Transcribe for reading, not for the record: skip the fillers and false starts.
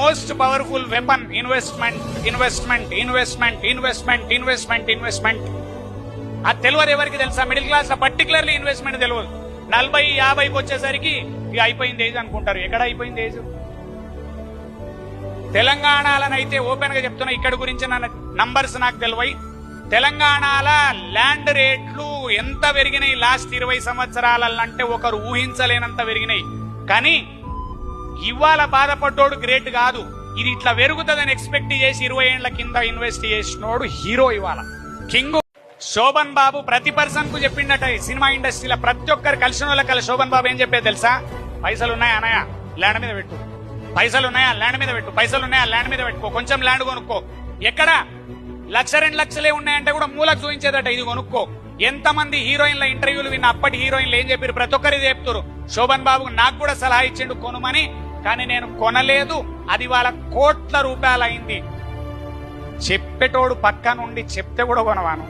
Most powerful weapon investment investment investment investment investment investment. అది తెలియదు ఎవరికి తెలుసా? మిడిల్ క్లాస్ లో పర్టికులర్లీ ఇన్వెస్ట్మెంట్ తెలియదు. 40-50కి వచ్చేసరికి ఇక అయిపోయింది ఏజ్ అనుకుంటారు. ఎక్కడ అయిపోయింది ఏజ్? తెలంగాణలోనైతే ఓపెన్ గా చెప్తున్నా, ఇక్కడ గురించి నంబర్స్ నాకు తెలివై. తెలంగాణలో ల్యాండ్ రేట్లు ఎంత పెరిగినాయి లాస్ట్ 20 సంవత్సరాలంటే ఒకరు ఊహించలేనంత పెరిగినాయి. కానీ ఇవాళ బాధపడ్డోడు గ్రేట్ కాదు, ఇది ఇట్లా పెరుగుతుందని ఎక్స్పెక్ట్ చేసి 20 ఏళ్ల కింద ఇన్వెస్ట్ చేసినోడు హీరో, ఇవాళ కింగ్. శోభన్ బాబు ప్రతి పర్సన్ కు చెప్పిండట సినిమా ఇండస్ట్రీలో, ప్రతి ఒక్కరు కలిసిన వాళ్ళకి శోభన్ బాబు ఏం చెప్పేది తెలుసా? పైసలు ఉన్నాయా అన్నయ్య ల్యాండ్ మీద పెట్టు, పైసలు ఉన్నాయా ల్యాండ్ మీద పెట్టు, పైసలు ఉన్నాయా ల్యాండ్ మీద పెట్టుకో, కొంచెం ల్యాండ్ కొనుక్కో. ఎక్కడ 1-2 లక్షలే ఉన్నాయంటే కూడా మూలకు చూపించేదట, ఇది కొనుక్కో. ఎంతమంది హీరోయిన్ల ఇంటర్వ్యూలు విన్న అప్పటి హీరోయిన్లు ఏం చెప్పారు? ప్రతి ఒక్కరికి చెప్తారు. శోభన్ బాబుకు నాకు కూడా సలహా ఇచ్చిండు కొనుమని, కానీ నేను కొనలేదు. అది వాళ్ళ కోట్ల రూపాయలు అయింది. చెప్పేటోడు పక్క నుండి చెప్తే కూడా కొనవాను.